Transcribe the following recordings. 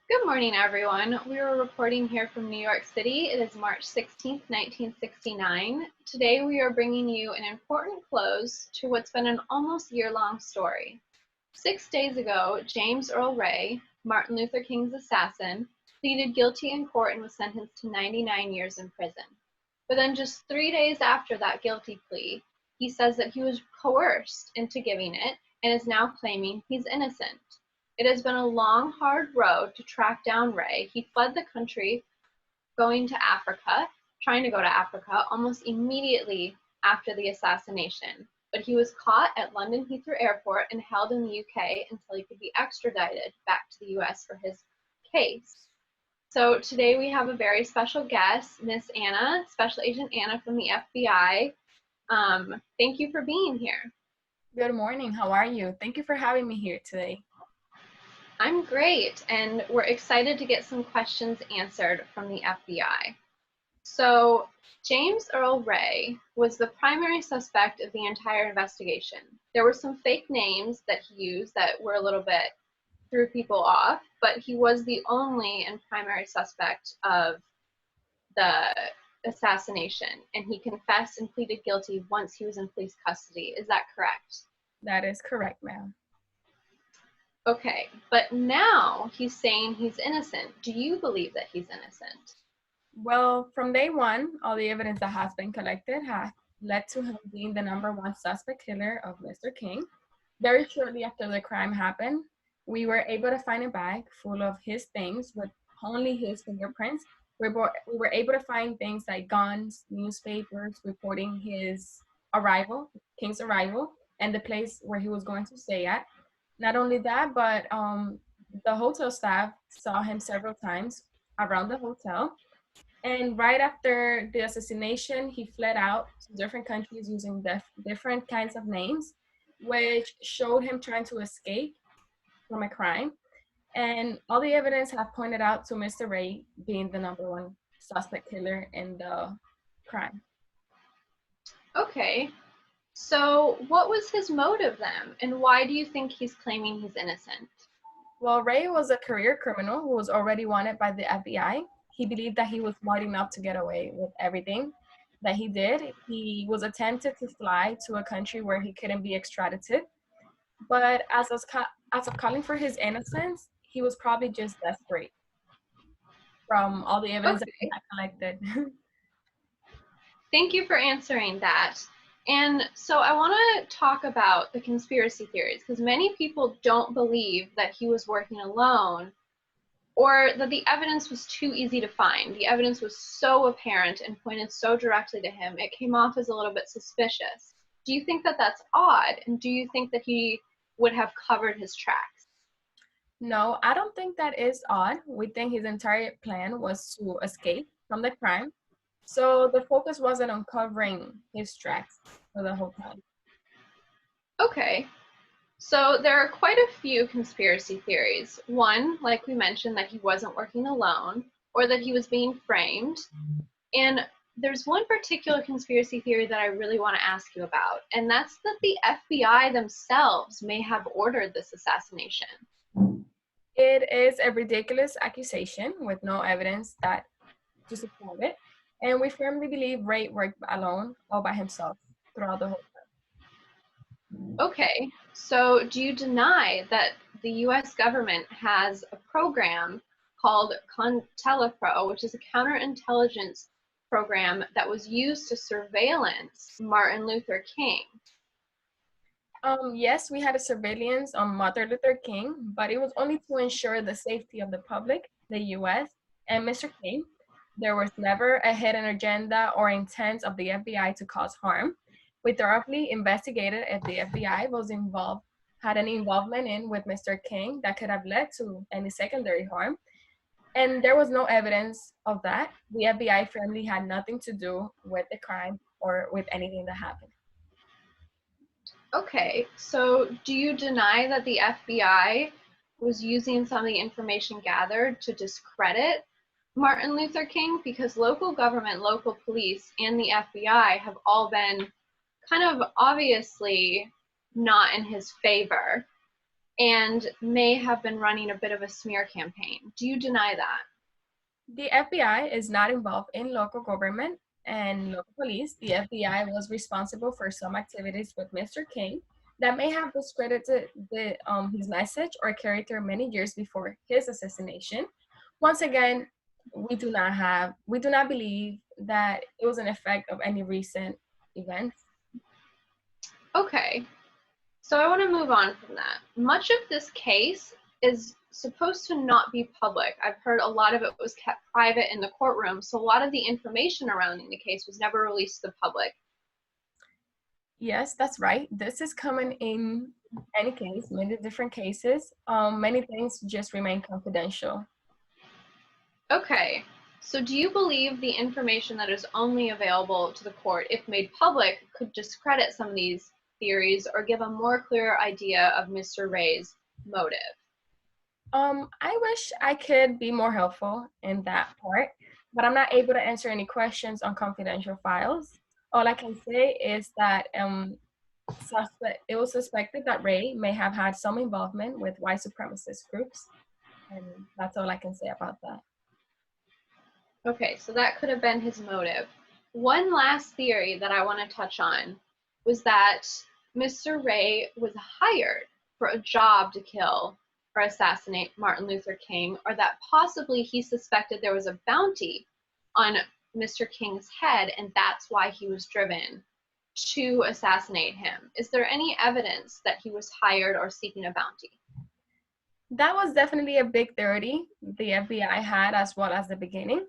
Good morning, everyone. We are reporting here from New York City. It is March 16th, 1969. Today, we are bringing you an important close to what's been an almost year-long story. 6 days ago, James Earl Ray, Martin Luther King's assassin, pleaded guilty in court and was sentenced to 99 years in prison. But then just 3 days after that guilty plea, he says that he was coerced into giving it and is now claiming he's innocent. It has been a long, hard road to track down Ray. He fled the country trying to go to Africa almost immediately after the assassination. But he was caught at London Heathrow Airport and held in the UK until he could be extradited back to the US for his case. So today we have a very special guest, Miss Anna, Special Agent Anna from the FBI. Thank you for being here. Good morning. How are you? Thank you for having me here today. I'm great, and we're excited to get some questions answered from the FBI. So, James Earl Ray was the primary suspect of the entire investigation. There were some fake names that he used that were a little bit threw people off, but he was the only and primary suspect of the assassination, and he confessed and pleaded guilty once he was in police custody. Is that correct? That is correct, ma'am. Okay, but now he's saying he's innocent. Do you believe that he's innocent? Well, from day one, all the evidence that has been collected has led to him being the #1 suspect killer of Mr. King. Very shortly after the crime happened, we were able to find a bag full of his things with only his fingerprints. We were able to find things like guns, newspapers reporting his arrival, King's arrival, and the place where he was going to stay at. Not only that, but the hotel staff saw him several times around the hotel. And right after the assassination, he fled out to different countries using different kinds of names, which showed him trying to escape from a crime. And all the evidence have pointed out to Mr. Ray being the #1 suspect killer in the crime. Okay, so what was his motive then, and why do you think he's claiming he's innocent? Well, Ray was a career criminal who was already wanted by the FBI. He believed that he was smart enough to get away with everything that he did. He was attempted to fly to a country where he couldn't be extradited. But as of calling for his innocence, he was probably just desperate from all the evidence that he Okay, had collected. thank you for answering that. And so I want to talk about the conspiracy theories, because many people don't believe that he was working alone or that the evidence was too easy to find. The evidence was so apparent and pointed so directly to him, it came off as a little bit suspicious. Do you think that that's odd? And do you think that he would have covered his tracks? No, I don't think that is odd. We think his entire plan was to escape from the crime. So the focus wasn't on covering his tracks for the whole time. Okay, so there are quite a few conspiracy theories. One, like we mentioned, that he wasn't working alone or that he was being framed. And there's one particular conspiracy theory that I really want to ask you about, and that's that the FBI themselves may have ordered this assassination. It is a ridiculous accusation with no evidence that to support it. And we firmly believe Ray worked alone or by himself throughout the whole time. Okay, so do you deny that the US government has a program called CONTELPRO, which is a counterintelligence program that was used to surveillance Martin Luther King? Yes, we had a surveillance on Martin Luther King, but it was only to ensure the safety of the public, the US, and Mr. King. There was never a hidden agenda or intent of the FBI to cause harm. We thoroughly investigated if the FBI had any involvement in with Mr. King that could have led to any secondary harm. And there was no evidence of that. The FBI firmly had nothing to do with the crime or with anything that happened. Okay, so do you deny that the FBI was using some of the information gathered to discredit Martin Luther King? Because local government, local police, and the FBI have all been kind of obviously not in his favor. and may have been running a bit of a smear campaign. Do you deny that? The FBI is not involved in local government and local police. The FBI was responsible for some activities with Mr. King that may have discredited his message or character many years before his assassination. Once again, we do not believe that it was an effect of any recent events. Okay, so I want to move on from that. Much of this case is supposed to not be public. I've heard a lot of it was kept private in the courtroom, so a lot of the information around the case was never released to the public. Yes, that's right. This is common in any case, many different cases. Many things just remain confidential. Okay, so do you believe the information that is only available to the court, if made public, could discredit some of these theories or give a more clear idea of Mr. Ray's motive? I wish I could be more helpful in that part, but I'm not able to answer any questions on confidential files. All I can say is that it was suspected that Ray may have had some involvement with white supremacist groups, and that's all I can say about that. Okay, so that could have been his motive. One last theory that I want to touch on was that Mr. Ray was hired for a job to kill or assassinate Martin Luther King, or that possibly he suspected there was a bounty on Mr. King's head, and that's why he was driven to assassinate him. Is there any evidence that he was hired or seeking a bounty? That was definitely a big theory the FBI had as well as the beginning,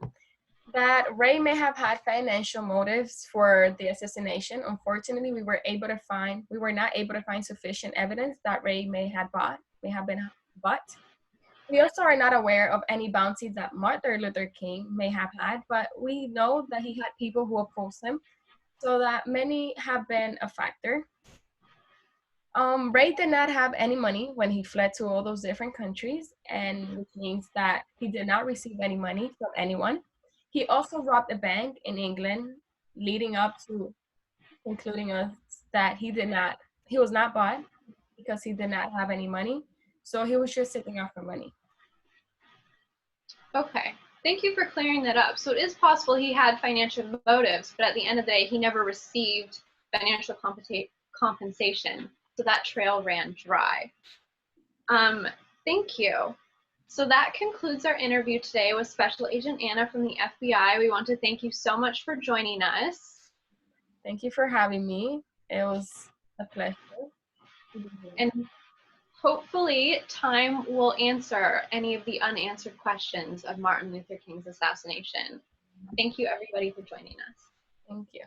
that Ray may have had financial motives for the assassination. Unfortunately, we were not able to find sufficient evidence that Ray may have been bought. We also are not aware of any bounties that Martin Luther King may have had, but we know that he had people who opposed him, so that many have been a factor. Ray did not have any money when he fled to all those different countries, and which means that he did not receive any money from anyone. He also robbed a bank in England, leading up to concluding us that he was not bought because he did not have any money. So he was just sitting out for money. Okay, thank you for clearing that up. So it is possible he had financial motives, but at the end of the day, he never received financial compensation. So that trail ran dry. Thank you. So that concludes our interview today with Special Agent Anna from the FBI. We want to thank you so much for joining us. Thank you for having me. It was a pleasure. And hopefully time will answer any of the unanswered questions of Martin Luther King's assassination. Thank you, everybody, for joining us. Thank you.